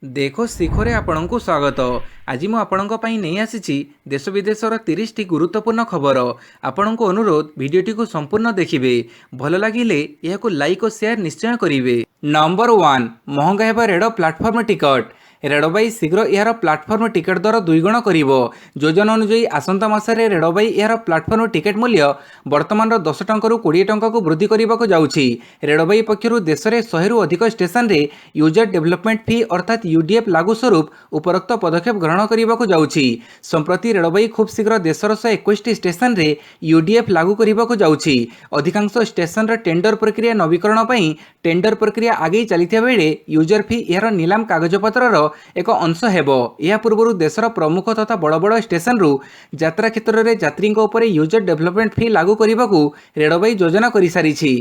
देखो शिखरे आपणଙ୍କୁ स्वागत। आज ମୁଁ ଆପଣଙ୍କ ପାଇଁ ନେଇ ଆସିଛି ଦେଶ ବିଦେଶର 30ଟି ଗୁରୁତ୍ୱପୂର୍ଣ୍ଣ ଖବର। ଆପଣଙ୍କୁ ଅନୁରୋଧ ଭିଡ଼ିଓଟିକୁ ସମ୍ପୂର୍ଣ୍ଣ ଦେଖିବେ। ଭଲ ଲାଗିଲେ ଏହାକୁ ଲାଇକ୍ ଓ ସେୟାର ନିଶ୍ଚୟ କରିବେ। ନମ୍ବର 1 ମହଙ୍ଗା ହେବ ରେଳ ପ୍ଲାଟଫର୍ମ ଟିକଟ। ରେଳବାଇ ଶୀଘ୍ର ଏହାର ପ୍ଲାଟଫର୍ମ ଟିକେଟ ଦର ଦୁଇଗୁଣ କରିବ। ଯୋଜନା ଅନୁଯାୟୀ ଆସନ୍ତା ମାସରେ ରେଳବାଇ ଏହାର ପ୍ଲାଟଫର୍ମ ଟିକେଟ ମୂଲ୍ୟ ବର୍ତ୍ତମାନର 10 ଟଙ୍କାରୁ 20 ଟଙ୍କାକୁ ବୃଦ୍ଧି କରିବାକୁ ଯାଉଛି। ରେଳବାଇ ପକ୍ଷରୁ ଦେଶରେ 100ରୁ ଅଧିକ ଷ୍ଟେସନରେ ୟୁଜର ଡେଭଲପମେଣ୍ଟ ଫି ଅର୍ଥାତ୍ ୟୁଡିଏଫ୍ ଲାଗୁ ସ୍ୱରୂପ ଉପରୋକ୍ତ ପଦକ୍ଷେପ ଗ୍ରହଣ କରିବାକୁ ଯାଉଛି। ସମ୍ପ୍ରତି ରେଳବାଇ ଖୁବ୍ ଶୀଘ୍ର ଦେଶର 121ଟି ଷ୍ଟେସନରେ ୟୁଡିଏଫ୍ ଲାଗୁ କରିବାକୁ ଯାଉଛି। ଅଧିକାଂଶ ଷ୍ଟେସନର ଟେଣ୍ଡର ପ୍ରକ୍ରିୟା ନବୀକରଣ ପାଇଁ ଟେଣ୍ଡର ପ୍ରକ୍ରିୟା ଆଗେଇ ଚାଲିଥିବା ବେଳେ ୟୁଜର ଫି ଏହାର ନିଲାମ କାଗଜପତ୍ରର ଏକ ଅଂଶ ହେବ। ଏହା ପୂର୍ବରୁ ଦେଶର ପ୍ରମୁଖ ତଥା ବଡ଼ ବଡ଼ ଷ୍ଟେସନରୁ ଯାତ୍ରା କ୍ଷେତ୍ରରେ ଯାତ୍ରୀଙ୍କ ଉପରେ ୟୁଜର ଡେଭଲପମେଣ୍ଟ ଫି ଲାଗୁ କରିବାକୁ ରେଳବାଇ ଯୋଜନା କରିସାରିଛି।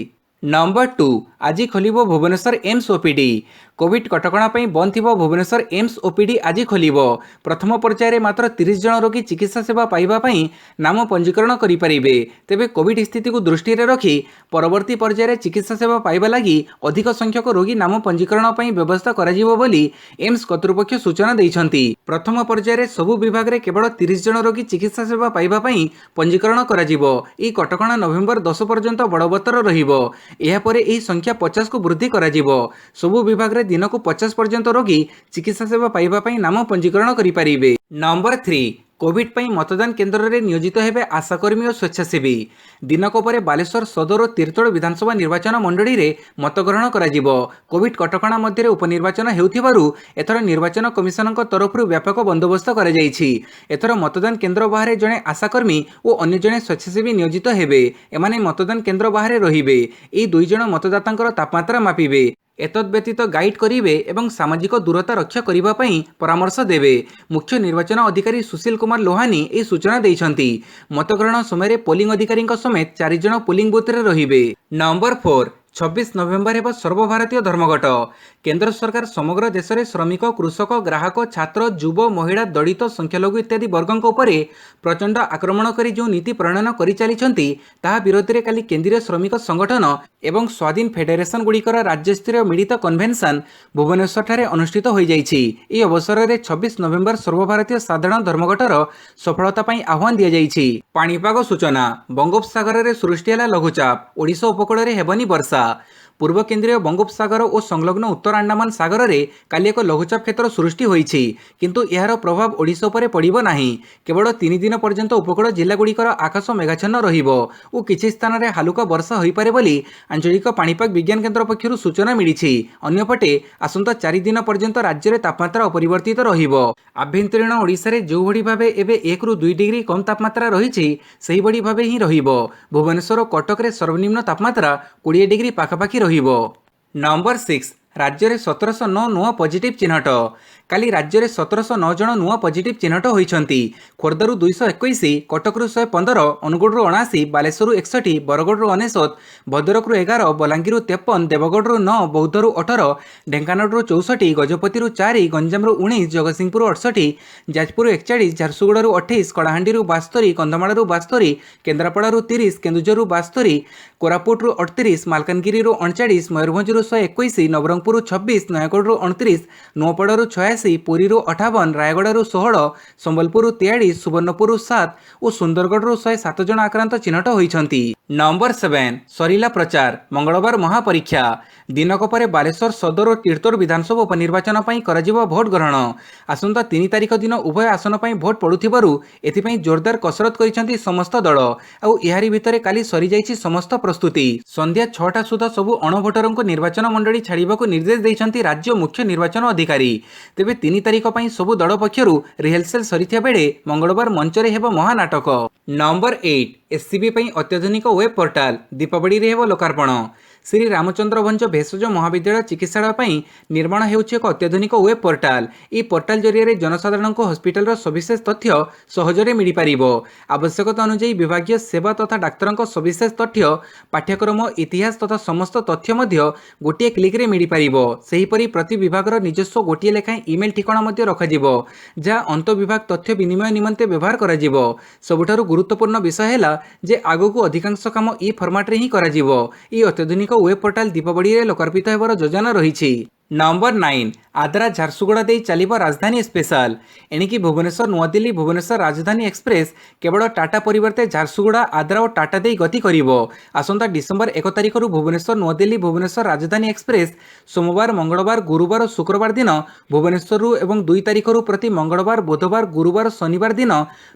ନମ୍ବର 2 ଆଜି ଖୋଲିବ ଭୁବନେଶ୍ୱର ଏମ୍ସ ଓପିଡି। କୋଭିଡ୍ କଟକଣା ପାଇଁ ବନ୍ଦ ଥିବା ଭୁବନେଶ୍ୱର ଏମ୍ସ ଓପିଡି ଆଜି ଖୋଲିବ। ପ୍ରଥମ ପର୍ଯ୍ୟାୟରେ ମାତ୍ର 30 ଜଣ ରୋଗୀ ଚିକିତ୍ସା ସେବା ପାଇବା ପାଇଁ ନାମ ପଞ୍ଜୀକରଣ କରିପାରିବେ। ତେବେ କୋଭିଡ୍ ସ୍ଥିତିକୁ ଦୃଷ୍ଟିରେ ରଖି ପରବର୍ତ୍ତୀ ପର୍ଯ୍ୟାୟରେ ଚିକିତ୍ସା ସେବା ପାଇବା ଲାଗି ଅଧିକ ସଂଖ୍ୟକ ରୋଗୀ ନାମ ପଞ୍ଜୀକରଣ ପାଇଁ ବ୍ୟବସ୍ଥା କରାଯିବ ବୋଲି ଏମ୍ସ କର୍ତ୍ତୃପକ୍ଷ ସୂଚନା ଦେଇଛନ୍ତି। ପ୍ରଥମ ପର୍ଯ୍ୟାୟରେ ସବୁ ବିଭାଗରେ କେବଳ 30 ଜଣ ରୋଗୀ ଚିକିତ୍ସା ସେବା ପାଇବା ପାଇଁ ପଞ୍ଜୀକରଣ କରାଯିବ। ଏହି କଟକଣା ନଭେମ୍ବର 10 ପର୍ଯ୍ୟନ୍ତ ବଳବତ୍ତର ରହିବ। ଏହାପରେ ଏହି ସଂଖ୍ୟା 50କୁ ବୃଦ୍ଧି କରାଯିବ। ସବୁ ବିଭାଗରେ ଦିନକୁ 50 ପର୍ଯ୍ୟନ୍ତ ରୋଗୀ ଚିକିତ୍ସା ସେବା ପାଇବା ପାଇଁ ନାମ ପଞ୍ଜୀକରଣ କରିପାରିବେ। ନମ୍ବର 3 କୋଭିଡ୍ ପାଇଁ ମତଦାନ କେନ୍ଦ୍ରରେ ନିୟୋଜିତ ହେବେ ଆଶାକର୍ମୀ ଓ ସ୍ୱେଚ୍ଛାସେବୀ। ଦିନକ ପରେ ବାଲେଶ୍ୱର ସଦର ଓ ତିର୍ତ୍ତୋଲ ବିଧାନସଭା ନିର୍ବାଚନ ମଣ୍ଡଳୀରେ ମତଗ୍ରହଣ କରାଯିବ। କୋଭିଡ୍ କଟକଣା ମଧ୍ୟରେ ଉପନିର୍ବାଚନ ହେଉଥିବାରୁ ଏଥର ନିର୍ବାଚନ କମିଶନଙ୍କ ତରଫରୁ ବ୍ୟାପକ ବନ୍ଦୋବସ୍ତ କରାଯାଇଛି। ଏଥର ମତଦାନ କେନ୍ଦ୍ର ବାହାରେ ଜଣେ ଆଶାକର୍ମୀ ଓ ଅନ୍ୟ ଜଣେ ସ୍ୱେଚ୍ଛାସେବୀ ନିୟୋଜିତ ହେବେ। ଏମାନେ ମତଦାନ କେନ୍ଦ୍ର ବାହାରେ ରହିବେ। ଏହି 2 ଜଣ ମତଦାତାଙ୍କର ତାପମାତ୍ରା ମାପିବେ। ଏତଦ୍ବ୍ୟତୀତ ଗାଇଡ୍ କରିବେ ଏବଂ ସାମାଜିକ ଦୂରତା ରକ୍ଷା କରିବା ପାଇଁ ପରାମର୍ଶ ଦେବେ। ମୁଖ୍ୟ ନିର୍ବାଚନ ଅଧିକାରୀ ସୁଶୀଲ କୁମାର ଲୋହାନୀ ଏହି ସୂଚନା ଦେଇଛନ୍ତି। ମତଗ୍ରହଣ ସମୟରେ ପୋଲିଂ ଅଧିକାରୀଙ୍କ ସମେତ 4 ଜଣ ପୋଲିଂ ବୁଥରେ ରହିବେ। ନମ୍ବର 4 26 ନଭେମ୍ବର ହେବ ସର୍ବଭାରତୀୟ ଧର୍ମଘଟ। କେନ୍ଦ୍ର ସରକାର ସମଗ୍ର ଦେଶରେ ଶ୍ରମିକ, କୃଷକ, ଗ୍ରାହକ, ଛାତ୍ର, ଯୁବ, ମହିଳା, ଦଳିତ, ସଂଖ୍ୟାଲଘୁ ଇତ୍ୟାଦି ବର୍ଗଙ୍କ ଉପରେ ପ୍ରଚଣ୍ଡ ଆକ୍ରମଣ କରି ଯେଉଁ ନୀତି ପ୍ରଣୟନ କରିଚାଲିଛନ୍ତି ତାହା ବିରୋଧରେ କାଲି କେନ୍ଦ୍ରୀୟ ଶ୍ରମିକ ସଂଗଠନ ଏବଂ ସ୍ୱାଧୀନ ଫେଡେରେସନ ଗୁଡ଼ିକର ରାଜ୍ୟସ୍ତରୀୟ ମିଳିତ କନଭେନସନ ଭୁବନେଶ୍ୱରଠାରେ ଅନୁଷ୍ଠିତ ହୋଇଯାଇଛି। ଏହି ଅବସରରେ 26 ନଭେମ୍ବର ସର୍ବଭାରତୀୟ ସାଧାରଣ ଧର୍ମଘଟର ସଫଳତା ପାଇଁ ଆହ୍ୱାନ ଦିଆଯାଇଛି। ପାଣିପାଗ ସୂଚନା ବଙ୍ଗୋପସାଗରରେ ସୃଷ୍ଟି ହେଲା ଲଘୁଚାପ। ଓଡ଼ିଶା ଉପକୂଳରେ ହେବନି ବର୍ଷା। ପୂର୍ବ କେନ୍ଦ୍ରୀୟ ବଙ୍ଗୋପସାଗର ଓ ସଂଲଗ୍ନ ଉତ୍ତର ଆଣ୍ଡାମାନ ସାଗରରେ କାଲି ଏକ ଲଘୁଚାପ କ୍ଷେତ୍ର ସୃଷ୍ଟି ହୋଇଛି, କିନ୍ତୁ ଏହାର ପ୍ରଭାବ ଓଡ଼ିଶା ଉପରେ ପଡ଼ିବ ନାହିଁ। କେବଳ 3 ଦିନ ପର୍ଯ୍ୟନ୍ତ ଉପକୂଳ ଜିଲ୍ଲାଗୁଡ଼ିକର ଆକାଶ ମେଘାଚ୍ଛନ୍ନ ରହିବ ଓ କିଛି ସ୍ଥାନରେ ହାଲୁକା ବର୍ଷା ହୋଇପାରେ ବୋଲି ଆଞ୍ଚଳିକ ପାଣିପାଗ ବିଜ୍ଞାନ କେନ୍ଦ୍ର ପକ୍ଷରୁ ସୂଚନା ମିଳିଛି। ଅନ୍ୟପଟେ ଆସନ୍ତା 4 ଦିନ ପର୍ଯ୍ୟନ୍ତ ରାଜ୍ୟରେ ତାପମାତ୍ରା ଅପରିବର୍ତ୍ତିତ ରହିବ। ଆଭ୍ୟନ୍ତରୀଣ ଓଡ଼ିଶାରେ ଯେଉଁଭଳି ଭାବେ ଏବେ 1ରୁ 2 ଡିଗ୍ରୀ କମ୍ ତାପମାତ୍ରା ରହିଛି ସେହିଭଳି ଭାବେ ହିଁ ରହିବ। ଭୁବନେଶ୍ୱର ଓ କଟକରେ ସର୍ବନିମ୍ନ ତାପମାତ୍ରା 20 ଡିଗ୍ରୀ ପାଖାପାଖି ରହିବ। ନମ୍ବର 6 ରାଜ୍ୟରେ 1709 ନୂଆ ପଜିଟିଭ୍ ଚିହ୍ନଟ। କାଲି ରାଜ୍ୟରେ 1709 ଜଣ ନୂଆ ପଜିଟିଭ୍ ଚିହ୍ନଟ ହୋଇଛନ୍ତି। ଖୋର୍ଦ୍ଧାରୁ 221, କଟକରୁ 115, ଅନୁଗୁଳରୁ 79, ବାଲେଶ୍ୱରରୁ 61, ବରଗଡ଼ରୁ 99, ଭଦ୍ରକରୁ 11, ବଲାଙ୍ଗୀରରୁ 53, ଦେବଗଡ଼ରୁ 9, ବୌଦ୍ଧରୁ 18, ଢେଙ୍କାନାଳରୁ 64, ଗଜପତିରୁ 4, ଗଞ୍ଜାମରୁ 19, ଜଗତସିଂହପୁରରୁ 68, ଯାଜପୁରରୁ 41, ଝାରସୁଗୁଡ଼ାରୁ 28, କଳାହାଣ୍ଡିରୁ 72, କନ୍ଧମାଳରୁ 72, କେନ୍ଦ୍ରାପଡ଼ାରୁ 30, କେନ୍ଦୁଝରରୁ 72, କୋରାପୁଟରୁ 38, ମାଲକାନଗିରିରୁ 39, ମୟୂରଭଞ୍ଜରୁ 121, ନବରଙ୍ଗପୁରରୁ 26, ନୟାଗଡ଼ରୁ 29, ନୂଆପଡ଼ାରୁ 86, ପୁରୀରୁ 58, ରାୟଗଡ଼ାରୁ 16, ସମ୍ବଲପୁରରୁ 43, ସୁବର୍ଣ୍ଣପୁରରୁ 7 ଓ ସୁନ୍ଦରଗଡ଼ରୁ 107 ଜଣ ଆକ୍ରାନ୍ତ ଚିହ୍ନଟ ହୋଇଛନ୍ତି। ନମ୍ବର 7 ସରିଲା ପ୍ରଚାର, ମଙ୍ଗଳବାର ମହାପରୀକ୍ଷା। ଦିନକ ପରେ ବାଲେଶ୍ୱର ସଦର ଓ ତିର୍ତ୍ତୋଲ ବିଧାନସଭା ଉପନିର୍ବାଚନ ପାଇଁ କରାଯିବ ଭୋଟ ଗ୍ରହଣ। ଆସନ୍ତା 3 ତାରିଖ ଦିନ ଉଭୟ ଆସନ ପାଇଁ ଭୋଟ ପଡ଼ୁଥିବାରୁ ଏଥିପାଇଁ ଜୋରଦାର କସରତ କରିଛନ୍ତି ସମସ୍ତ ଦଳ। ଆଉ ଏହାରି ଭିତରେ କାଲି ସରିଯାଇଛି ସମସ୍ତ ପ୍ରସ୍ତୁତି। ସନ୍ଧ୍ୟା 6ଟା ସୁଦ୍ଧା ସବୁ ଅଣଭୋଟରଙ୍କୁ ନିର୍ବାଚନ ମଣ୍ଡଳୀ ଛାଡ଼ିବାକୁ ନିର୍ଦ୍ଦେଶ ଦେଇଛନ୍ତି ରାଜ୍ୟ ମୁଖ୍ୟ ନିର୍ବାଚନ ଅଧିକାରୀ। ତେବେ 3 ତାରିଖ ପାଇଁ ସବୁ ଦଳ ପକ୍ଷରୁ ରିହର୍ସାଲ ସରିଥିବା ବେଳେ ମଙ୍ଗଳବାର ମଞ୍ଚରେ ହେବ ମହାନାଟକ। ନମ୍ବର 8 ଏସ୍ସିବି ପାଇଁ ଅତ୍ୟାଧୁନିକ ୱେବ୍ ପୋର୍ଟାଲ, ଦୀପାବଳିରେ ହେବ ଲୋକାର୍ପଣ। ଶ୍ରୀ ରାମଚନ୍ଦ୍ର ଭଞ୍ଜ ଭେଷଜ ମହାବିଦ୍ୟାଳୟ ଚିକିତ୍ସାଳୟ ପାଇଁ ନିର୍ମାଣ ହେଉଛି ଏକ ଅତ୍ୟାଧୁନିକ ୱେବ୍ ପୋର୍ଟାଲ। ଏହି ପୋର୍ଟାଲ ଜରିଆରେ ଜନସାଧାରଣଙ୍କୁ ହସ୍ପିଟାଲର ସବିଶେଷ ତଥ୍ୟ ସହଜରେ ମିଳିପାରିବ। ଆବଶ୍ୟକତା ଅନୁଯାୟୀ ବିଭାଗୀୟ ସେବା ତଥା ଡାକ୍ତରଙ୍କ ସବିଶେଷ ତଥ୍ୟ, ପାଠ୍ୟକ୍ରମ, ଇତିହାସ ତଥା ସମସ୍ତ ତଥ୍ୟ ମଧ୍ୟ ଗୋଟିଏ କ୍ଲିକ୍ରେ ମିଳିପାରିବ। ସେହିପରି ପ୍ରତି ବିଭାଗର ନିଜସ୍ୱ ଗୋଟିଏ ଲେଖାଏଁ ଇମେଲ୍ ଠିକଣା ମଧ୍ୟ ରଖାଯିବ, ଯାହା ଅନ୍ତଃବିଭାଗ ତଥ୍ୟ ବିନିମୟ ନିମନ୍ତେ ବ୍ୟବହାର କରାଯିବ। ସବୁଠାରୁ ଗୁରୁତ୍ୱପୂର୍ଣ୍ଣ ବିଷୟ ହେଲା ଯେ ଆଗକୁ ଅଧିକାଂଶ କାମ ଇ ଫର୍ମାଟରେ ହିଁ କରାଯିବ। ଏହି ଅତ୍ୟାଧୁନିକ ୱେବ୍ ପୋର୍ଟାଲ ଦୀପାବଳିରେ ଲୋକାର୍ପିତ ହେବାର ଯୋଜନା ରହିଛି। नंबर 9 आद्रा झारसुगुड़ा दे चलिब राजधानी स्पेशल एणिकी भुवनेश्वर नुआदिल्ली भुवनेश्वर राजधानी एक्सप्रेस केवल टाटा परिवर्ते झारसुगुड़ा आद्रा और टाटा दे गति करिवो। आसंता डिसेम्बर 1 तारिख भुवनेश्वर नुआदिल्ली भुवनेश्वर राजधानी एक्सप्रेस सोमवार मंगलवार गुरुवार और शुक्रवार दिन भुवनेश्वर एवं 2 तारिख प्रति मंगलवार बुधवार गुरुवार और शनिवार दिन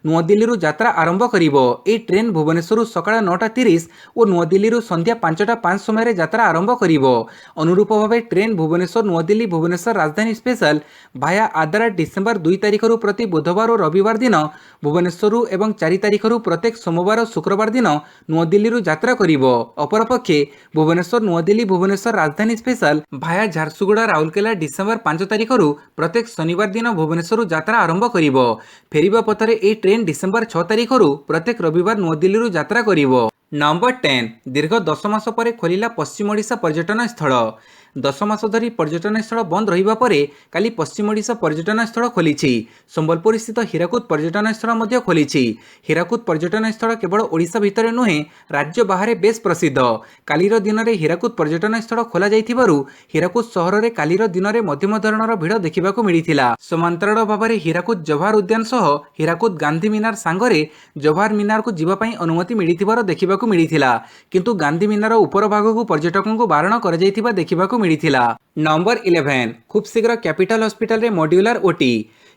नुआदिल्ली यात्रा आरंभ करिवो। ए ट्रेन भुवनेश्वर सकाळ 9:30 और नुआदिल्ली संध्या 5:05 समय यात्रा आरंभ करिवो। अनुरूप भाव ट्रेन भुवनेश्वर नुआदिल्ली भुवनेश्वर राजधानी स्पेशल भाया आद्रा डिसेम्बर 2 तारिख प्रति बुधवार और रविवार दिन भुवनेश्वर एवं 4 तारिख प्रत्येक सोमवार और शुक्रवार दिन नुआदिल्ली यात्रा करिवो। अपरपक्षे भुवनेश्वर नुआदिल्ली भुवनेश्वर राजधानी स्पेशल भाया झारसुगुड़ा राउरकेला डिसेम्बर 5 तारिख प्रत्येक शनिवार दिन भुवनेश्वर यात्रा आरंभ करिवो। फेरिबा पथरे ए ट्रेन डिसेम्बर 6 तारिख प्रत्येक रविवार नुआदिल्ली यात्रा करिवो। नंबर 10 दीर्घ 10 मास पर खोलिला पश्चिम ओडिशा पर्यटन स्थल। 10 मास धरी पर्यटन स्थल बंद रहिबा परे काली पश्चिम ओडिशा पर्यटन स्थल खोलिछि। संबलपुर स्थित हीराकुद पर्यटन स्थल मध्य खोलिछि। हीराकुद पर्यटन स्थल केवल ओडिशा भितर नुहे राज्य बाहर बेस प्रसिद्ध। कालीर दिन में हीराकुद पर्यटन स्थल खोला जाइथिबारु हीराकुद सहर में कालीर दिन में मध्यम धरणर भिड़ देखा मिलिथिला। समांतराल भाव में हीराकुद जवाहर उद्यान सह हीराकुद गांधी मीनार सांगरे जवाहर मीनार को जीवा पई अनुमति मिलिथिबार देखा मिलिथिला, किंतु गांधी मीनार उपर भाग को पर्यटकों को बारण कर जाइथिबा देखा मिलिथिला। नंबर 11 खूब शीघ्र कैपिटल हॉस्पिटल रे मॉड्यूलर ओटी।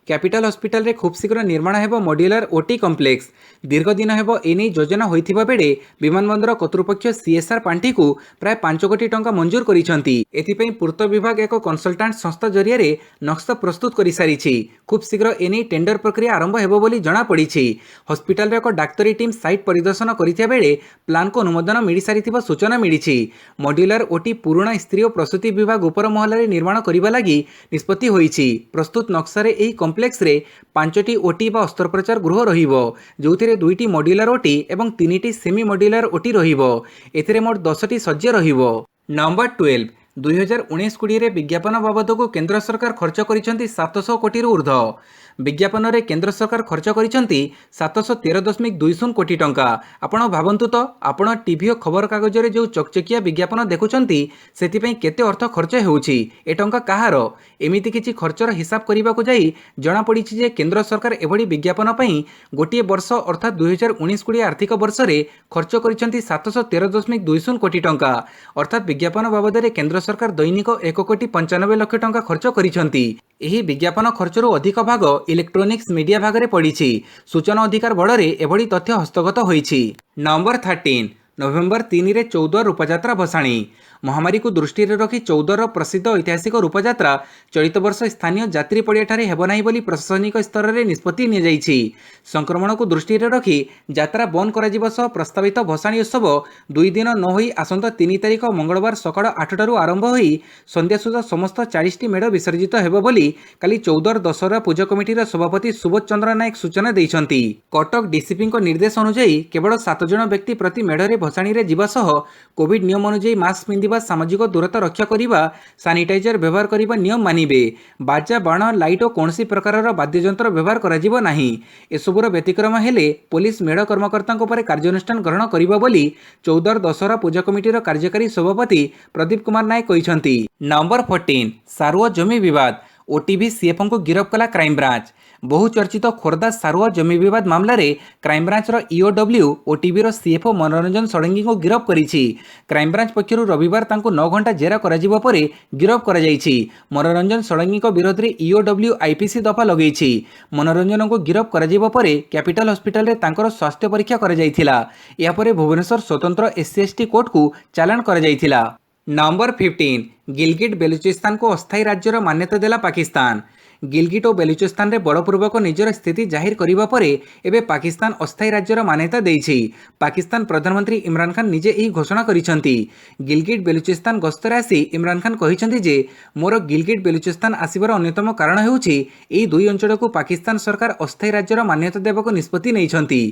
कैपिटल हॉस्पिटल रे खूब शीघ्र निर्माण हेबो मॉड्यूलर ओटी कॉम्प्लेक्स। दीर्घ दिन हेबो एने योजना होइथिबा बेडे विमानबंदर कर्तृपक्ष सीएसआर पांठी को प्राय 5 कोटी टंका मंजूर करिसंती। एथिपई पूर्त विभाग एक कंसल्टेंट संस्था जरिया रे नक्शा प्रस्तुत करि सारिछि। खूब शीघ्र एने टेंडर प्रक्रिया आरंभ हेबो बोली जणा पड़िछि। हॉस्पिटल रे एक डाक्तरी टीम साइट परिदर्शन करिथिया बेडे प्लान को अनुमोदन मिली सारिथिबा सूचना मिलिछि। मॉड्यूलर ओटी पुराना स्त्री और प्रसूति विभाग उपर महला रे निर्माण करिबा लागि निष्पत्ति होइछि। प्रस्तुत नक्शा रे एही कॉम्प्लेक्स रे 5टी ओटी बा अस्त्रप्रचार गृह रहिबो, जोथिरे 2टी मॉड्यूलर ओटी एवं 3टी सेमी मॉड्यूलर ओटी रहिबो। एथिरे मोट 10टी सज्य रहिबो। नंबर 12 2019-20 रे विज्ञापन बाबद को केंद्र सरकार खर्च करिसंती 700 कोटी रु ऊर्ध्व। विज्ञापन रे केंद्र सरकार खर्च करिसंती 713.20 कोटी टंका। आपण भाबंतु तो आपण टीवी और खबर कागज रे जो चकचकिया विज्ञापन देखुचंती सेति पई केते अर्थ खर्च हेउची, ए टंका काहार? एमिति किछि खर्चर हिसाब करिबा को जाई जणा पड़िछि जे केंद्र सरकार एभडी विज्ञापन पई गोटिए वर्ष अर्थात 2019-20 आर्थिक वर्ष रे खर्च करिसंती 713.20 कोटी टंका। अर्थात विज्ञापन बाबद रे केंद्र सरकार दैनिक 1 कोटी 95 लाख टंका खर्च करिसंती। एही विज्ञापन खर्चरू अधिक भाग इलेक्ट्रोनिक्स मीडिया भाग रे पड़िछि। सूचना अधिकार बड़े एभली तथ्य हस्तगत होइछि। नंबर 13 नवेम्बर 3 रे 14 रूपयात्रा भसाणी। महामारी को दृष्टि रखी 14 प्रसिद्ध ऐतिहासिक रूपयात्रा चलित वर्ष स्थानीय यात्री पड़ियाठारे हेब नाही बोली प्रशासनिक स्तर में निष्पत्ति नि जाइछि। संक्रमण को दृष्टि रखी यात्रा बंद करा सह प्रस्तावित भसाणी उत्सव 2 दिन न होई आसंता 3 तारिख मंगलवार सकाळ 8 आरंभ होई संध्या सुधा समस्त 40टी मेढ़ विसर्जित हेब बोली काली 14 दशहरा पूजा कमिटीर सभापति सुबोध चंद्र नायक सूचना दैछंती। कटक डीसीपी निर्देश अनुसार केवल 7 जन व्यक्ति प्रति मेढ़ भसाणी रे जीवा सह कोविड नियम अनुसार मास्क पिंधिबा सामाजिक दूरता रक्षा करिबा सानिटाइजर व्यवहार करिबा नियम मानिबे। बाजा बाण लाइट और कौन प्रकार वाद्ययंत्र व्यवहार करा नाही। एसबुर व्यतिक्रम हेले पुलिस मेढ़ कर्मकर्ता कार्यानुष्ठान ग्रहण करिबा बोली 14 दशहरा पूजा कमिटीर कार्यकारी सभापति प्रदीप कुमार नायक कहिसंती। नंबर 14 सारुआ जमी विवाद ओटीवी सीएफओ को गिरफ्त कला क्राइमब्रांच। बहुचर्चित खोर्धा सारुआ जमी विवाद मामला रे क्राइमब्रांचर ईओडब्ल्यू ओटीवीर सीएफओ मनोरंजन षडंगी को गिरफ्त करिछि। क्राइमब्रांच पक्षरु रविवार तांको 9 घंटा जेरा कराजिबा परे गिरफ्त करा जाइछि। मनोरंजन षडंगी विरोध रे ईओडब्ल्यू आईपीसी दफा लगेछि। मनोरंजन को गिरफ्त कराजिबा परे कैपिटल हॉस्पिटल रे तांकर स्वास्थ्य परीक्षा करा जाइथिला। या परे भुवनेश्वर स्वतंत्र एससी/एसटी कोर्ट को चालान करा जाइथिला। नंबर 15 गिलगिट बेलुचिस्तान को अस्थायी राज्यर मान्यता देला पाकिस्तान। गिलगिट और बेलुचिस्तान रे बड़पूर्वक निजर स्थिति जाहिर करिबा परे एबे पाकिस्तान अस्थायी राज्यर मान्यता देइछि। पाकिस्तान प्रधानमंत्री इमरान खान निजे एही घोषणा करिसंती। गिलगिट बेलुचिस्तान गस्तर आसी इमरान खान कहिसंती जे मोर गिलगिट बेलुचिस्तान आसीबार अन्यतम कारण हेउछि एही दुई अंचल को पाकिस्तान सरकार अस्थायी राज्यर मान्यता देबाको निष्पत्ति नेइछंती।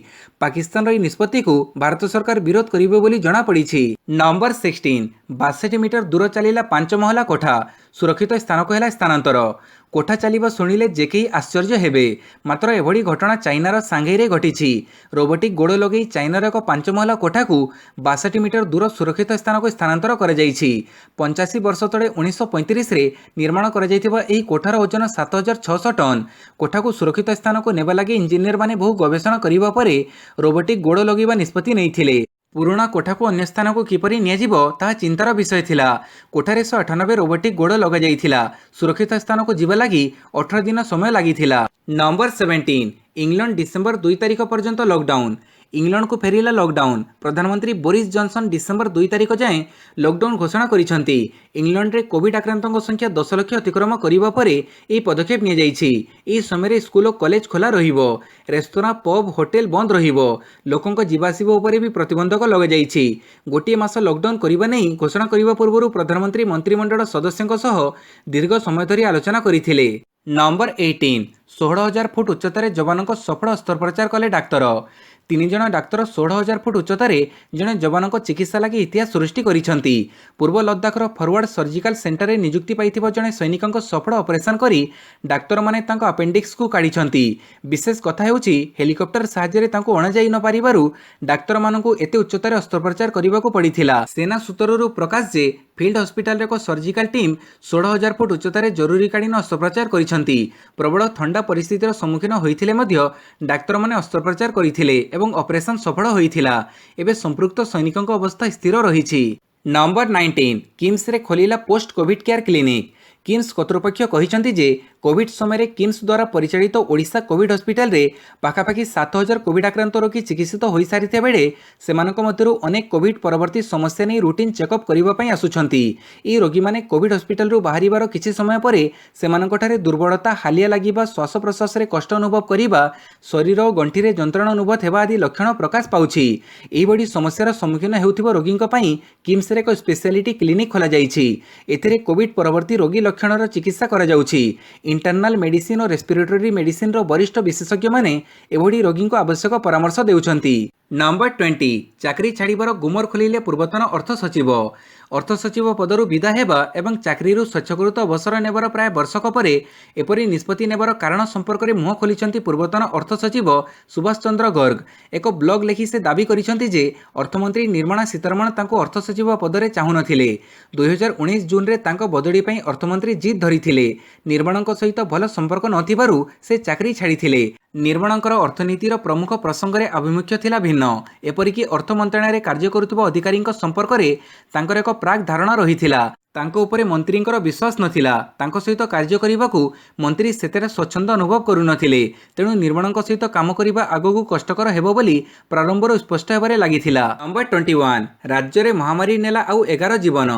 पाकिस्तान रे निष्पत्ति को भारत सरकार विरोध करिबे बोली जणा पड़िछि। नंबर 16 62 मीटर दूर चलिला 5 ପାଞ୍ଚ ମହଲା କୋଠା ସୁରକ୍ଷିତ ସ୍ଥାନକୁ ହେଲା ସ୍ଥାନାନ୍ତର। କୋଠା ଚାଲିବ ଶୁଣିଲେ ଯେ କେହି ଆଶ୍ଚର୍ଯ୍ୟ ହେବେ, ମାତ୍ର ଏଭଳି ଘଟଣା ଚାଇନାର ସାଂଘାଇରେ ଘଟିଛି। ରୋବୋଟିକ୍ ଗୋଡ଼ ଲଗାଇ ଚାଇନାର ଏକ 5 ମହଲା କୋଠାକୁ 62 ମିଟର ଦୂର ସୁରକ୍ଷିତ ସ୍ଥାନକୁ ସ୍ଥାନାନ୍ତର କରାଯାଇଛି। 85 ବର୍ଷ ତଳେ 1935ରେ ନିର୍ମାଣ କରାଯାଇଥିବା ଏହି କୋଠାର ଓଜନ 7600 ଟନ୍। କୋଠାକୁ ସୁରକ୍ଷିତ ସ୍ଥାନକୁ ନେବା ଲାଗି ଇଞ୍ଜିନିୟରମାନେ ବହୁ ଗବେଷଣା କରିବା ପରେ ରୋବୋଟିକ୍ ଗୋଡ଼ ଲଗାଇବା ନିଷ୍ପତ୍ତି ନେଇଥିଲେ। ପୁରୁଣା କୋଠାକୁ ଅନ୍ୟ ସ୍ଥାନକୁ କିପରି ନିଆଯିବ ତାହା ଚିନ୍ତାର ବିଷୟ ଥିଲା। କୋଠାରେ 198 ରୋବୋଟିକ୍ ଗୋଡ଼ ଲଗାଯାଇଥିଲା। ସୁରକ୍ଷିତ ସ୍ଥାନକୁ ଯିବା ଲାଗି 18 ଦିନ ସମୟ ଲାଗିଥିଲା। ନମ୍ବର 17 ଇଂଲଣ୍ଡ ଡିସେମ୍ବର 2 ତାରିଖ ପର୍ଯ୍ୟନ୍ତ ଲକଡାଉନ୍। ଇଂଲଣ୍ଡକୁ ଫେରିଲା ଲକଡାଉନ୍। ପ୍ରଧାନମନ୍ତ୍ରୀ ବୋରିସ୍ ଜନସନ୍ ଡିସେମ୍ବର 2 ତାରିଖ ଯାଏଁ ଲକଡାଉନ୍ ଘୋଷଣା କରିଛନ୍ତି। ଇଂଲଣ୍ଡରେ କୋଭିଡ୍ ଆକ୍ରାନ୍ତଙ୍କ ସଂଖ୍ୟା 10 ଲକ୍ଷ ଅତିକ୍ରମ କରିବା ପରେ ଏହି ପଦକ୍ଷେପ ନିଆଯାଇଛି। ଏହି ସମୟରେ ସ୍କୁଲ ଓ କଲେଜ ଖୋଲା ରହିବ। ରେସ୍ତୋରାଁ, ପବ୍, ହୋଟେଲ ବନ୍ଦ ରହିବ। ଲୋକଙ୍କ ଯିବା ଆସିବା ଉପରେ ବି ପ୍ରତିବନ୍ଧକ ଲଗାଯାଇଛି। ଗୋଟିଏ ମାସ ଲକଡାଉନ୍ କରିବା ନେଇ ଘୋଷଣା କରିବା ପୂର୍ବରୁ ପ୍ରଧାନମନ୍ତ୍ରୀ ମନ୍ତ୍ରିମଣ୍ଡଳ ସଦସ୍ୟଙ୍କ ସହ ଦୀର୍ଘ ସମୟ ଧରି ଆଲୋଚନା କରିଥିଲେ। ନମ୍ବର 18 16,000 ଫୁଟ ଉଚ୍ଚତାରେ ଯବାନଙ୍କ ସଫଳ ଅସ୍ତ୍ରୋପଚାର କଲେ ଡାକ୍ତର। 3 ଜଣ ଡାକ୍ତର 16,000 ଫୁଟ ଉଚ୍ଚତାରେ ଜଣେ ଯବାନଙ୍କ ଚିକିତ୍ସା ଲାଗି ଇତିହାସ ସୃଷ୍ଟି କରିଛନ୍ତି। ପୂର୍ବ ଲଦାଖର ଫରୱାର୍ଡ ସର୍ଜିକାଲ ସେଣ୍ଟରରେ ନିଯୁକ୍ତି ପାଇଥିବା ଜଣେ ସୈନିକଙ୍କ ସଫଳ ଅପରେସନ କରି ଡାକ୍ତରମାନେ ତାଙ୍କ ଆପେଣ୍ଡିକ୍ସକୁ କାଢ଼ିଛନ୍ତି। ବିଶେଷ କଥା ହେଉଛି ହେଲିକପ୍ଟର ସାହାଯ୍ୟରେ ତାଙ୍କୁ ଅଣାଯାଇ ନ ପାରିବାରୁ ଡାକ୍ତରମାନଙ୍କୁ ଏତେ ଉଚ୍ଚତାରେ ଅସ୍ତ୍ରୋପଚାର କରିବାକୁ ପଡ଼ିଥିଲା। ସେନା ସୂତ୍ରରୁ ପ୍ରକାଶ ଯେ ଫିଲ୍ଡ ହସ୍ପିଟାଲର ଏକ ସର୍ଜିକାଲ ଟିମ୍ 16,000 ଫୁଟ ଉଚ୍ଚତାରେ ଜରୁରୀକାଳୀନ ଅସ୍ତ୍ରୋପଚାର କରିଛନ୍ତି। ପ୍ରବଳ ଥଣ୍ଡା ପରିସ୍ଥିତିର ସମ୍ମୁଖୀନ ହୋଇଥିଲେ ମଧ୍ୟ ଡାକ୍ତରମାନେ ଅସ୍ତ୍ରୋପଚାର କରିଥିଲେ ଏବଂ ଅପରେସନ ସଫଳ ହୋଇଥିଲା। ଏବେ ସମ୍ପୃକ୍ତ ସୈନିକଙ୍କ ଅବସ୍ଥା ସ୍ଥିର ରହିଛି। ନମ୍ବର 19 କିମ୍ସରେ ଖୋଲିଲା post Covid care clinic. KIMS କର୍ତ୍ତୃପକ୍ଷ କହିଛନ୍ତି ଯେ କୋଭିଡ୍ ସମୟରେ କିମ୍ସ ଦ୍ୱାରା ପରିଚାଳିତ ଓଡ଼ିଶା କୋଭିଡ୍ ହସ୍ପିଟାଲରେ ପାଖାପାଖି 7,000 କୋଭିଡ୍ ଆକ୍ରାନ୍ତ ରୋଗୀ ଚିକିତ୍ସିତ ହୋଇସାରିଥିବା ବେଳେ ସେମାନଙ୍କ ମଧ୍ୟରୁ ଅନେକ କୋଭିଡ୍ ପରବର୍ତ୍ତୀ ସମସ୍ୟା ନେଇ ରୁଟିନ୍ ଚେକଅପ୍ କରିବା ପାଇଁ ଆସୁଛନ୍ତି। ଏହି ରୋଗୀମାନେ କୋଭିଡ୍ ହସ୍ପିଟାଲରୁ ବାହାରିବାର କିଛି ସମୟ ପରେ ସେମାନଙ୍କଠାରେ ଦୁର୍ବଳତା, ହାଲିଆ ଲାଗିବା, ଶ୍ୱାସ ପ୍ରଶ୍ୱାସରେ କଷ୍ଟ ଅନୁଭବ କରିବା, ଶରୀର ଓ ଗଣ୍ଠିରେ ଯନ୍ତ୍ରଣା ଅନୁଭୂତ ହେବା ଆଦି ଲକ୍ଷଣ ପ୍ରକାଶ ପାଉଛି। ଏହିଭଳି ସମସ୍ୟାର ସମ୍ମୁଖୀନ ହେଉଥିବା ରୋଗୀଙ୍କ ପାଇଁ କିମ୍ସରେ ଏକ ସ୍ପେଶାଲିଟି କ୍ଲିନିକ୍ ଖୋଲାଯାଇଛି। ଏଥିରେ କୋଭିଡ୍ ପରବର୍ତ୍ତୀ ରୋଗୀ ଲକ୍ଷଣର ଚିକିତ୍ସା କରାଯାଉଛି। ଇଣ୍ଟରନାଲ ମେଡିସିନ ଓ ରେସ୍ପିରେଟୋରୀ ମେଡିସିନର ବରିଷ୍ଠ ବିଶେଷଜ୍ଞମାନେ ଏଭଳି ରୋଗୀଙ୍କୁ ଆବଶ୍ୟକ ପରାମର୍ଶ ଦେଉଛନ୍ତି। ନମ୍ବର 20 ଚାକିରି ଛାଡ଼ିବାର ଗୁମର ଖୋଲିଲେ ପୂର୍ବତନ ଅର୍ଥ ସଚିବ। ଅର୍ଥ ସଚିବ ପଦରୁ ବିଦା ହେବା ଏବଂ ଚାକିରିରୁ ସ୍ୱେଚ୍ଛାକୃତ ଅବସର ନେବାର ପ୍ରାୟ ବର୍ଷକ ପରେ ଏପରି ନିଷ୍ପତ୍ତି ନେବାର କାରଣ ସମ୍ପର୍କରେ ମୁହଁ ଖୋଲିଛନ୍ତି ପୂର୍ବତନ ଅର୍ଥ ସଚିବ ସୁଭାଷ ଚନ୍ଦ୍ର ଗର୍ଗ। ଏକ ବ୍ଲଗ ଲେଖି ସେ ଦାବି କରିଛନ୍ତି ଯେ ଅର୍ଥମନ୍ତ୍ରୀ ନିର୍ମଳା ସୀତାରମଣ ତାଙ୍କୁ ଅର୍ଥ ସଚିବ ପଦରେ ଚାହୁଁନଥିଲେ। 2019 ଜୁନରେ ତାଙ୍କ ବଦଳି ପାଇଁ ଅର୍ଥମନ୍ତ୍ରୀ ଜିଦ୍ ଧରିଥିଲେ। ନିର୍ମଳାଙ୍କ ସହିତ ଭଲ ସମ୍ପର୍କ ନଥିବାରୁ ସେ ଚାକିରି ଛାଡ଼ିଥିଲେ। ନିର୍ମଳାଙ୍କର ଅର୍ଥନୀତିର ପ୍ରମୁଖ ପ୍ରସଙ୍ଗରେ ଆଭିମୁଖ୍ୟ ଥିଲା ଭିନ୍ନ। ଏପରିକି ଅର୍ଥ ମନ୍ତ୍ରଣାଳୟରେ କାର୍ଯ୍ୟ କରୁଥିବା ଅଧିକାରୀଙ୍କ ସମ୍ପର୍କରେ ତାଙ୍କର ଏକ ପ୍ରାକ୍ ଧାରଣା ରହିଥିଲା। ତାଙ୍କ ଉପରେ ମନ୍ତ୍ରୀଙ୍କର ବିଶ୍ୱାସ ନଥିଲା। ତାଙ୍କ ସହିତ କାର୍ଯ୍ୟ କରିବାକୁ ମନ୍ତ୍ରୀ ସେତେଟା ସ୍ୱଚ୍ଛନ୍ଦ ଅନୁଭବ କରୁନଥିଲେ। ତେଣୁ ନିର୍ମଳାଙ୍କ ସହିତ କାମ କରିବା ଆଗକୁ କଷ୍ଟକର ହେବ ବୋଲି ପ୍ରାରମ୍ଭରୁ ସ୍ପଷ୍ଟ ହେବାରେ ଲାଗିଥିଲା। ନମ୍ବର 21 ରାଜ୍ୟରେ ମହାମାରୀ ନେଲା ଆଉ 11 ଜୀବନ।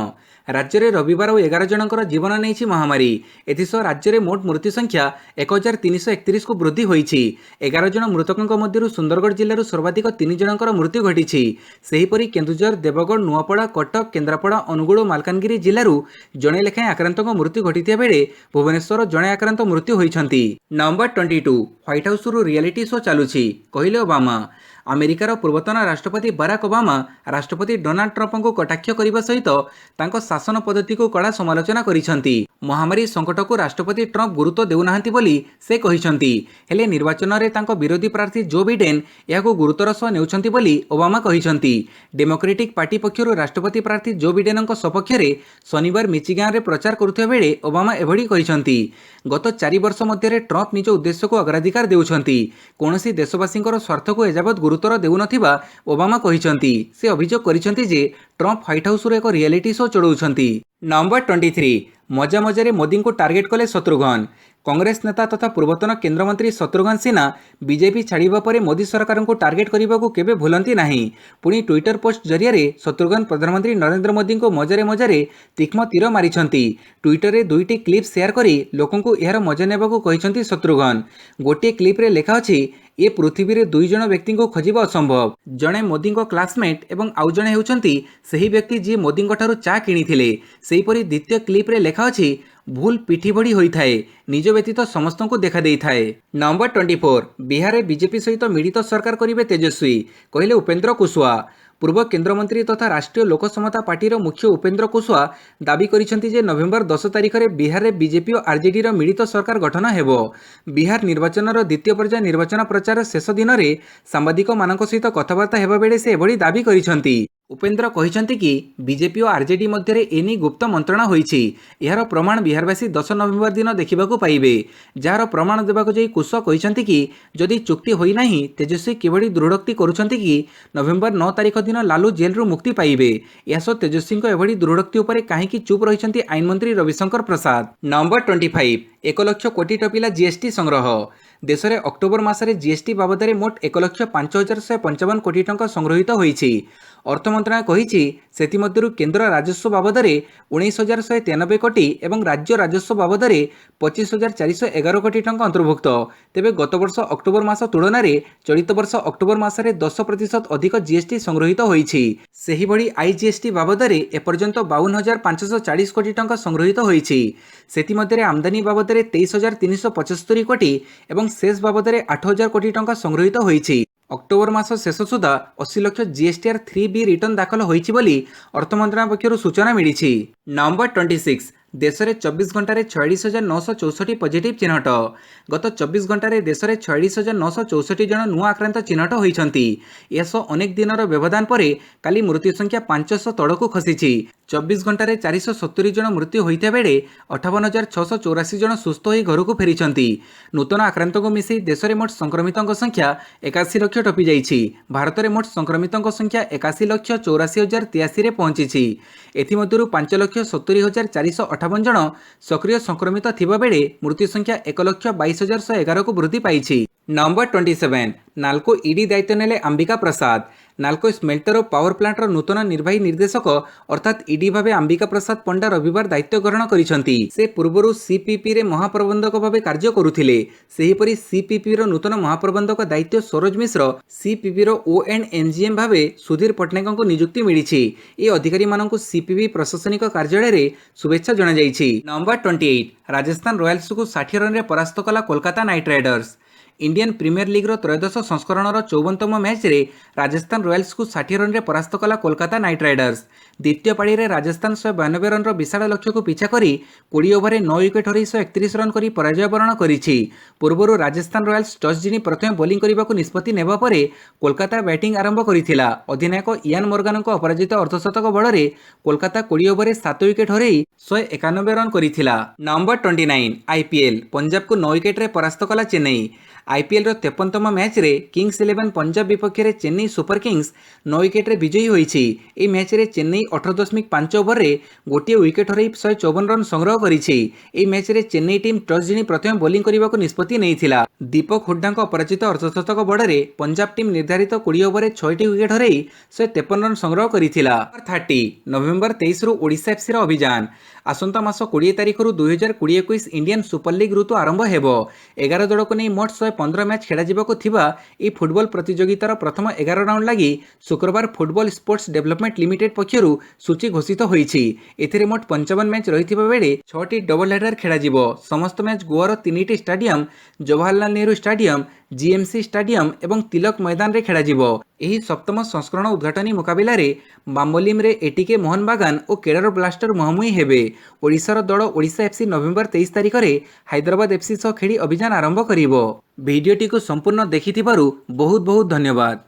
ରାଜ୍ୟରେ ରବିବାର ଆଉ 11 ଜଣଙ୍କର ଜୀବନ ନେଇଛି ମହାମାରୀ। ଏଥିସହ ରାଜ୍ୟରେ ମୋଟ ମୃତ୍ୟୁ ସଂଖ୍ୟା 1,331କୁ ବୃଦ୍ଧି ହୋଇଛି। 11 ଜଣ ମୃତକଙ୍କ ମଧ୍ୟରୁ ସୁନ୍ଦରଗଡ଼ ଜିଲ୍ଲାରୁ ସର୍ବାଧିକ 3 ଜଣଙ୍କର ମୃତ୍ୟୁ ଘଟିଛି। ସେହିପରି କେନ୍ଦୁଝର, ଦେବଗଡ଼, ନୂଆପଡ଼ା, କଟକ, କେନ୍ଦ୍ରାପଡ଼ା, ଅନୁଗୁଳ ଓ ମାଲକାନଗିରି ଜିଲ୍ଲାରୁ ଜଣେ ଲେଖାଏଁ ଆକ୍ରାନ୍ତଙ୍କ ମୃତ୍ୟୁ ଘଟିଥିବା ବେଳେ ଭୁବନେଶ୍ୱର ଜଣେ ଆକ୍ରାନ୍ତ ମୃତ୍ୟୁ ହୋଇଛନ୍ତି। ନମ୍ବର 22 ହ୍ୱାଇଟ୍ ହାଉସରୁ ରିଆଲିଟି ଶୋ ଚାଲୁଛି, କହିଲେ ଓବାମା। ଆମେରିକାର ପୂର୍ବତନ ରାଷ୍ଟ୍ରପତି ବାରାକ ଓବାମା ରାଷ୍ଟ୍ରପତି ଡୋନାଲ୍ଡ ଟ୍ରମ୍ପଙ୍କୁ କଟାକ୍ଷ କରିବା ସହିତ ତାଙ୍କ ଶାସନ ପଦ୍ଧତିକୁ କଡ଼ା ସମାଲୋଚନା କରିଛନ୍ତି। ମହାମାରୀ ସଙ୍କଟକୁ ରାଷ୍ଟ୍ରପତି ଟ୍ରମ୍ପ ଗୁରୁତ୍ୱ ଦେଉନାହାନ୍ତି ବୋଲି ସେ କହିଛନ୍ତି। ହେଲେ ନିର୍ବାଚନରେ ତାଙ୍କ ବିରୋଧୀ ପ୍ରାର୍ଥୀ ଜୋ ବିଡେନ୍ ଏହାକୁ ଗୁରୁତ୍ୱର ସହ ନେଉଛନ୍ତି ବୋଲି ଓବାମା କହିଛନ୍ତି। ଡେମୋକ୍ରେଟିକ୍ ପାର୍ଟି ପକ୍ଷରୁ ରାଷ୍ଟ୍ରପତି ପ୍ରାର୍ଥୀ ଜୋ ବିଡେନଙ୍କ ସପକ୍ଷରେ ଶନିବାର ମିଚିଗାନରେ ପ୍ରଚାର କରୁଥିବା ବେଳେ ଓବାମା ଏଭଳି କହିଛନ୍ତି। ଗତ 4 ବର୍ଷ ମଧ୍ୟରେ ଟ୍ରମ୍ପ ନିଜ ଉଦ୍ଦେଶ୍ୟକୁ ଅଗ୍ରାଧିକାର ଦେଉଛନ୍ତି। କୌଣସି ଦେଶବାସୀଙ୍କର ସ୍ୱାର୍ଥକୁ ଏଯାବତ୍ ଗୁରୁତ୍ୱର ଦେଉନଥିବା ଓବାମା କହିଛନ୍ତି। ସେ ଅଭିଯୋଗ କରିଛନ୍ତି ଯେ ଟ୍ରମ୍ପ ହ୍ୱାଇଟ୍ ହାଉସରୁ ଏକ ରିଆଲିଟି ଶୋ ଚଳାଉଛନ୍ତି। ନମ୍ବର 23 ମଜା ମଜାରେ ମୋଦିଙ୍କୁ ଟାର୍ଗେଟ କଲେ ଶତ୍ରୁଘ୍ନ। କଂଗ୍ରେସ ନେତା ତଥା ପୂର୍ବତନ କେନ୍ଦ୍ରମନ୍ତ୍ରୀ ଶତ୍ରୁଘ୍ନ ସିହ୍ନା ବିଜେପି ଛାଡ଼ିବା ପରେ ମୋଦି ସରକାରଙ୍କୁ ଟାର୍ଗେଟ କରିବାକୁ କେବେ ଭୁଲନ୍ତି ନାହିଁ। ପୁଣି ଟ୍ୱିଟର ପୋଷ୍ଟ ଜରିଆରେ ଶତ୍ରୁଘ୍ନ ପ୍ରଧାନମନ୍ତ୍ରୀ ନରେନ୍ଦ୍ର ମୋଦିଙ୍କୁ ମଜାରେ ମଜାରେ ତୀକ୍ଷ୍ଣ ତୀର ମାରିଛନ୍ତି। ଟ୍ୱିଟରରେ 2ଟି କ୍ଲିପ୍ ସେୟାର କରି ଲୋକଙ୍କୁ ଏହାର ମଜା ନେବାକୁ କହିଛନ୍ତି ଶତ୍ରୁଘ୍ନ। ଗୋଟିଏ କ୍ଲିପ୍ରେ ଲେଖା ଅଛି, ଏ ପୃଥିବୀରେ 2 ଜଣ ବ୍ୟକ୍ତିଙ୍କୁ ଖୋଜିବା ଅସମ୍ଭବ। ଜଣେ ମୋଦିଙ୍କ କ୍ଲାସମେଟ୍ ଏବଂ ଆଉ ଜଣେ ହେଉଛନ୍ତି ସେହି ବ୍ୟକ୍ତି ଯିଏ ମୋଦିଙ୍କଠାରୁ ଚା କିଣିଥିଲେ। ସେହିପରି ଦ୍ୱିତୀୟ କ୍ଲିପ୍ରେ ଲେଖା ଅଛି, ଭୁଲ ପିଠି ଭଡ଼ି ହୋଇଥାଏ, ନିଜ ବ୍ୟତୀତ ସମସ୍ତଙ୍କୁ ଦେଖାଦେଇଥାଏ। ନମ୍ବର 24 ବିହାରରେ ବିଜେପି ସହିତ ମିଳିତ ସରକାର କରିବେ ତେଜସ୍ୱୀ, କହିଲେ ଉପେନ୍ଦ୍ର କୁଶୱାହା। पूर्व केन्द्रमंत्री तथा राष्ट्रीय लोक समता पार्टीर मुख्य उपेन्द्र कुशवाहा दाबी करिसेंति जे नवेम्बर 10 तारिख में बिहार में बीजेपी और आरजेडी मिलित सरकार गठन हेबो। बिहार निर्वाचन द्वितीय पर्याय निर्वाचन प्रचार शेष दिन में सांबादिक मान सहित कथबार्ता हेबा बेले से एभली दाबी करिसेंति। उपेन्द्र कहिसेंति कि बीजेपी और आरजेडी मध्य एनी गुप्त मंत्रणा होईछि। यार प्रमाण बिहारवासी 10 नवेम्बर दिन देखा पाइबे। जार प्रमाण देवाक जाई कुशवाहा कहिसेंति कि जदि चुक्ति होई नाही तेजस्वी किभଳି दृढ़ोक्ति करुछंति कि नवेम्बर 9 तारिख दिन लालू जेलरू मुक्ति पाइबे। यासो तेजस्वी एभଳି दृढ़ोक्ति उपरे काहेकि चुप रहिसेंति आईन मंत्री रविशंकर प्रसाद। नंबर 25 1 लाख कोटी टपिला जीएसटी संग्रह। देश में अक्टोबर मासरे जीएसटी बाबद मोट 1,05,155 कोटी टंका संग्रहित होईछि। अर्थ मंत्रालय कहिछि सेतिमध्यरु केंद्र राजस्व बाबद 19,193 कोटी एवं राज्य राजस्व बाबद 25,411 कोटी टंका अंतर्भुक्त। तेबे गत वर्ष अक्टोबर मास तुलन में चलित वर्ष अक्टोबर मासरे 10% अधिक जीएसटी संग्रहित होईछि। सेहि भली आईजीएसटी बाबद एपर्यंत 52,540 कोटी टंका संग्रहित होईछि। सेतिमध्यरे आमदानी बाबद 23,375 कोटी एवं शेष बाबद 8,000 कोटी टंका संग्रहित होईछि। अक्टोबर मास शेष सुधा 80 लाख जीएसटीआर 3B रिटर्न दाखल होईछि बोली अर्थ मंत्रालय पक्षरु सूचना मिलिछि। नंबर 26 देश में 24 घंटे 46,964 पॉजिटिव चिन्हट। गत 24 घंटे देश में 46,964 जन नुआ आक्रांत चिन्हट होइछंती। एसो अनेक दिनर व्यवधान पर काली मृत्यु संख्या 500 तड़कू खसीछि। 24 घंटे 470 जन मृत्यु होता बेले 58,684 जन सुस्थ हो घर को फेरी। नूतन आक्रांत को मिसई देश में मोट संक्रमितों संख्या 81 लाख टपी जाइछि। भारत में मोट संक्रमितों संख्या 81,84,083 पहुंची। एथिमध्यरु 5,70,458 जन सक्रिय संक्रमित थिबा बेले मृत्यु संख्या 1,22,111 को वृद्धि पाइछि। नंबर 27 नाल्को ईडी दायित्व नेले अंबिका प्रसाद। नाल्को स्मेल्टर और पावर प्लांटर नूतन निर्वाही निर्देशक अर्थात ईडी भावे अंबिका प्रसाद पंडा रविवार दायित्व ग्रहण करिसेंति। से पूर्वरु सीपीपी रे महाप्रबंधक भावे कार्य करुथिले। सेहीपरि सीपीपी रो नूतन महाप्रबंधक दायित्व सरोज मिश्र, सीपीपी रो ओएनएमजीएम भावे सुधीर पट्टनायक को नियुक्ति मिलिछि। ए अधिकारी मानकु सीपीपी प्रशासनिक कार्यालय रे शुभेच्छा जणा जाइछि। नंबर 28 राजस्थान रॉयल्स को 60 रन रे परास्त कला Kolkata Knight Riders. Indian Premier League त्रयोदश संस्करण 54तम मैच रे राजस्थान रॉयल्स को 60 रन रे परास्त कला कोलकाता नाइट राइडर्स। द्वितीय पाड़ी रे राजस्थान 192 रन विशाल लक्ष्य को पिछा करी 20 ओवर 9 विकेट हरई 131 रन करी पराजय वरण करिछि। पूर्वरु राजस्थान रॉयल्स टॉस जिणी प्रथम बोलिंग करने को निष्पत्ति नेबा परे कोलकाता बैटिंग आरंभ करिथिला। अधिनायक इयान मोर्गान को अपराजित अर्धशतक बଳରେ कोलकाता 20 ओवर 7 विकेट हरई 191 रन करिथिला। नंबर 29 आईपीएल पंजाब को 9 विकेट रे परास्त कला चेन्नई। आईपीएल 53तम मैच रे किंग्स 11 पंजाब विपक्ष रे चेन्नई सुपर किंग्स 9 विकेट रे विजयी होईछि। ए मैच रे चेन्नई 18.5 ओवर रे गोटे विकेट हरई 154 रन संग्रह करिछि। ए मैच रे चेन्नई टीम टॉस जिणी प्रथम बोलिंग करने को निष्पत्ति नेइथिला। दीपक हुड्डा अपराजित अर्धशतक बଳରେ पंजाब टीम निर्धारित 20 ओवर 6टी विकेट हरई 153 रन संग्रह करिथिला। 30 नवेम्बर 23 रु ओडिशा एफसी रो अभियान। आसंता मास 20 तारिख रु 2020-21 इंडियन सुपर लीग ऋतु आरंभ हेबो। 11 दल को नहीं मोट 115 मैच खेला जिबाको थिबा ए फुटबॉल प्रतियोगितार प्रथम 11 राउंड लगी शुक्रवार फुटबॉल स्पोर्ट्स डेवलपमेंट लिमिटेड पक्षरु सूची घोषित होईछि। एथिरे मोट 55 मैच रहिथिबा बेले 6टी डबल हेडर खेला जिवो। समस्त मैच गोवार 3टी stadium Jawaharlal Nehru stadium, GMC stadium एवं तिलक मैदान रे खेला जिवो। एही सप्तम संस्करण उद्घाटनी मुकाबिला रे बाम्बोलिम रे एटीके मोहन बागान और केरल ब्लास्टर मुहांमुही हेबे। ओडिशार दल ओडिशा एफसी नवेम्बर 23 तारिख रे हैदराबाद एफसी सह खेली अभियान आरंभ करिवो। भिडियोटी को संपूर्ण देखिथिबारु बहुत बहुत धन्यवाद।